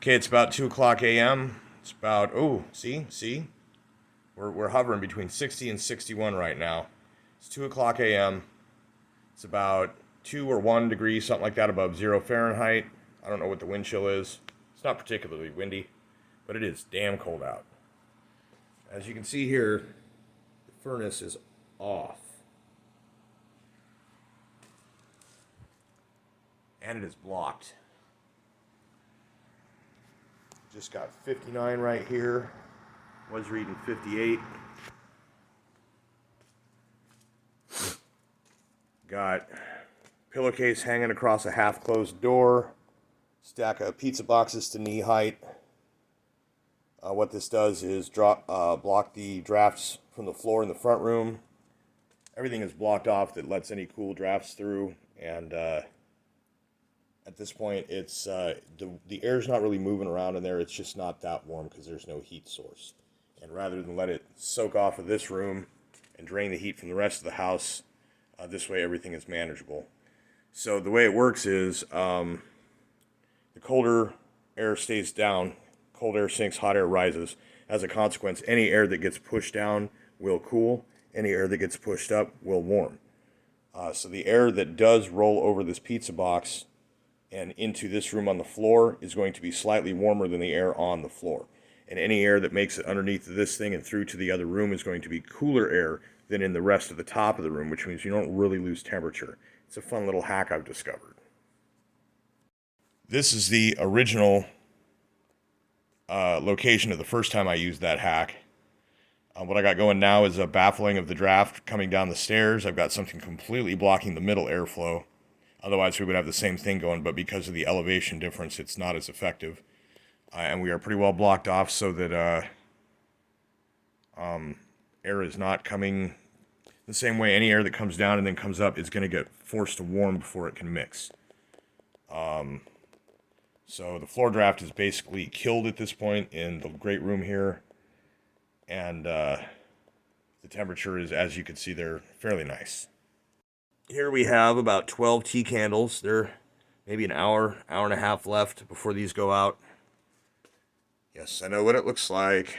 Okay, it's about 2 o'clock a.m. It's about, oh, see? We're hovering between 60 and 61 right now. It's 2 o'clock a.m. It's about 2 or 1 degree, something like that, above 0 Fahrenheit. I don't know what the wind chill is. It's not particularly windy, but it is damn cold out. As you can see here, the furnace is off. And it is blocked. Just got 59 right here. Was reading 58. Got pillowcase hanging across a half-closed door. Stack of pizza boxes to knee height. What this does is block the drafts from the floor in the front room. Everything is blocked off that lets any cool drafts through. And at this point, it's the air's not really moving around in there. It's just not that warm because there's no heat source. And rather than let it soak off of this room and drain the heat from the rest of the house, this way everything is manageable. So the way it works is the colder air stays down, cold air sinks, hot air rises. As a consequence, any air that gets pushed down will cool, any air that gets pushed up will warm. So the air that does roll over this pizza box and into this room on the floor is going to be slightly warmer than the air on the floor. And any air that makes it underneath this thing and through to the other room is going to be cooler air than in the rest of the top of the room, which means you don't really lose temperature. It's a fun little hack I've discovered. This is the original location of the first time I used that hack. What I got going now is a baffling of the draft coming down the stairs. I've got something completely blocking the middle airflow. Otherwise, we would have the same thing going, but because of the elevation difference, it's not as effective. And we are pretty well blocked off so that air is not coming the same way. Any air that comes down and then comes up is going to get forced to warm before it can mix. So the floor draft is basically killed at this point in the great room here. And the temperature is, as you can see there, fairly nice. Here we have about 12 tea candles. They're maybe an hour and a half left before these go out. Yes, I know what it looks like.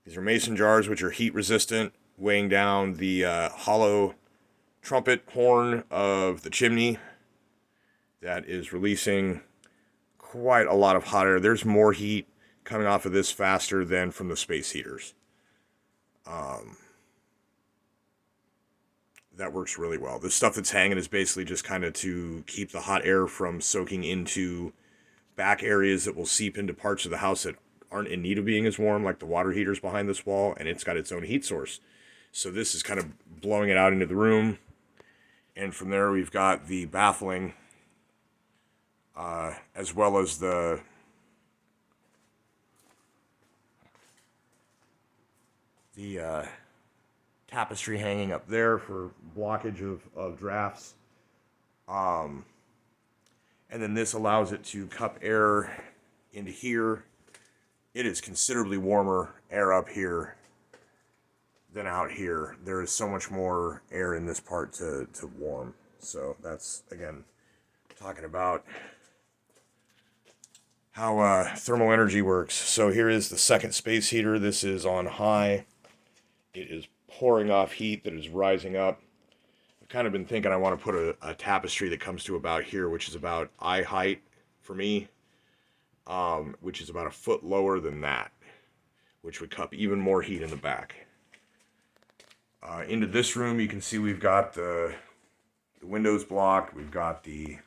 These are mason jars, which are heat resistant, weighing down the hollow trumpet horn of the chimney that is releasing quite a lot of hot air. There's more heat coming off of this faster than from the space heaters. That works really well. The stuff that's hanging is basically just kind of to keep the hot air from soaking into back areas that will seep into parts of the house that aren't in need of being as warm, like the water heaters behind this wall, and it's got its own heat source. So this is kind of blowing it out into the room. And from there we've got the baffling, as well as the tapestry hanging up there for blockage of drafts. And then this allows it to cup air into here. It is considerably warmer air up here than out here. There is so much more air in this part to warm. So that's, again, talking about how thermal energy works. So here is the second space heater. This is on high. It is pouring off heat that is rising up. I've kind of been thinking I want to put a tapestry that comes to about here, which is about eye height for me, which is about a foot lower than that, which would cup even more heat in the back. Into this room, you can see we've got the windows blocked. We've got the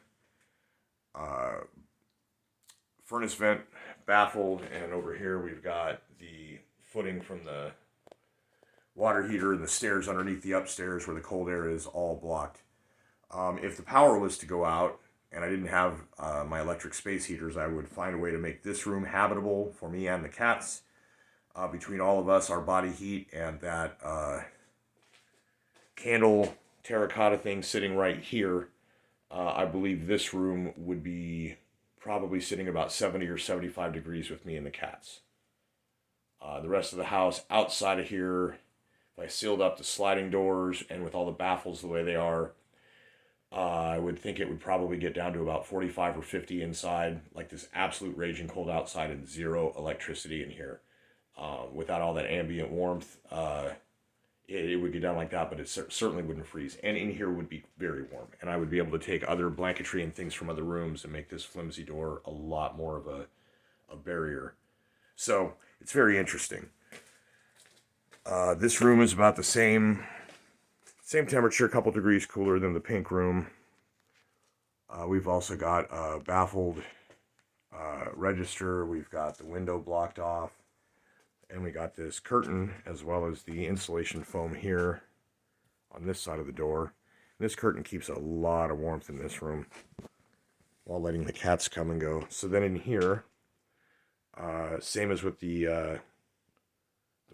furnace vent baffled, and over here we've got the footing from the water heater and the stairs underneath the upstairs where the cold air is all blocked. If the power was to go out and I didn't have my electric space heaters, I would find a way to make this room habitable for me and the cats. Between all of us, our body heat, and that candle terracotta thing sitting right here, I believe this room would be probably sitting about 70 or 75 degrees with me and the cats. The rest of the house outside of here, if I sealed up the sliding doors and with all the baffles the way they are, I would think it would probably get down to about 45 or 50 inside, like this absolute raging cold outside and zero electricity in here. Without all that ambient warmth, it would get down like that, but it certainly wouldn't freeze. And in here would be very warm. And I would be able to take other blanketry and things from other rooms and make this flimsy door a lot more of a barrier. So it's very interesting. This room is about the same temperature, a couple degrees cooler than the pink room. We've also got a baffled register. We've got the window blocked off. And we got this curtain as well as the insulation foam here on this side of the door. This curtain keeps a lot of warmth in this room while letting the cats come and go. So then in here, same as with the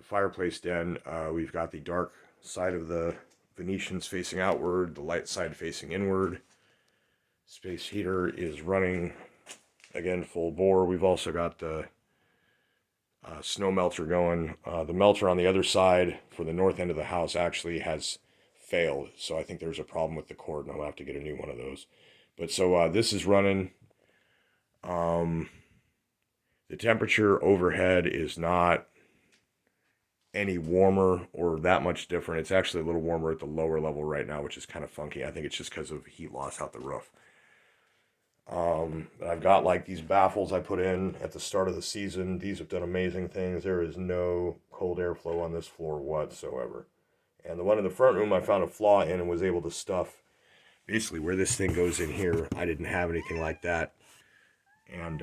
fireplace den, we've got the dark side of the Venetians facing outward, the light side facing inward. Space heater is running, again, full bore. We've also got the snow melter going. The melter on the other side for the north end of the house actually has failed, so I think there's a problem with the cord, and I'll have to get a new one of those. But so this is running. The temperature overhead is not any warmer or that much different. It's actually a little warmer at the lower level right now, which is kind of funky. I think it's just because of heat loss out the roof. I've got like these baffles I put in at the start of the season. These have done amazing things. There is no cold airflow on this floor whatsoever. And the one in the front room I found a flaw in and was able to stuff basically where this thing goes in here. I didn't have anything like that. And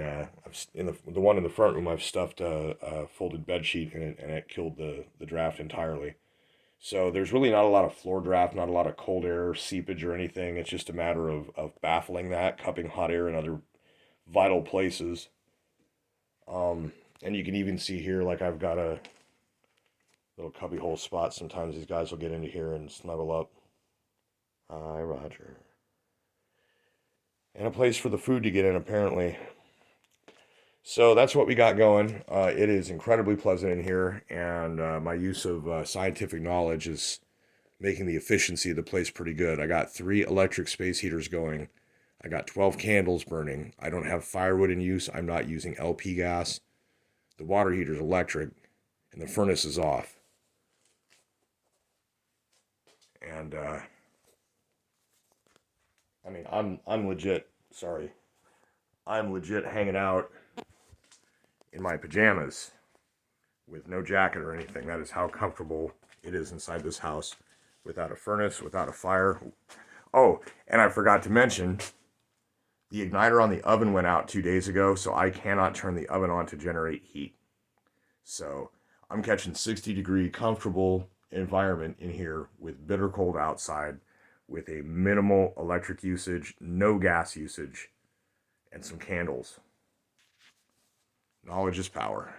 in the one in the front room, I've stuffed a folded bed sheet in it, and it killed the draft entirely. So there's really not a lot of floor draft, not a lot of cold air seepage or anything. It's just a matter of baffling that, cupping hot air in other vital places. And you can even see here, like I've got a little cubby hole spot. Sometimes these guys will get into here and snuggle up. Hi, Roger. And a place for the food to get in, apparently. So that's what we got going. It is incredibly pleasant in here, and my use of scientific knowledge is making the efficiency of the place pretty good. I got 3 electric space heaters going. I got 12 candles burning. I don't have firewood in use. I'm not using LP gas. The water heater's electric, and the furnace is off. And I mean, I'm legit. Sorry, I'm legit hanging out in my pajamas with no jacket or anything. That is how comfortable it is inside this house, without a furnace, without a fire. Oh, and I forgot to mention, the igniter on the oven went out 2 days ago, so I cannot turn the oven on to generate heat. So I'm catching 60-degree comfortable environment in here with bitter cold outside, with a minimal electric usage, no gas usage, and some candles. Knowledge is power.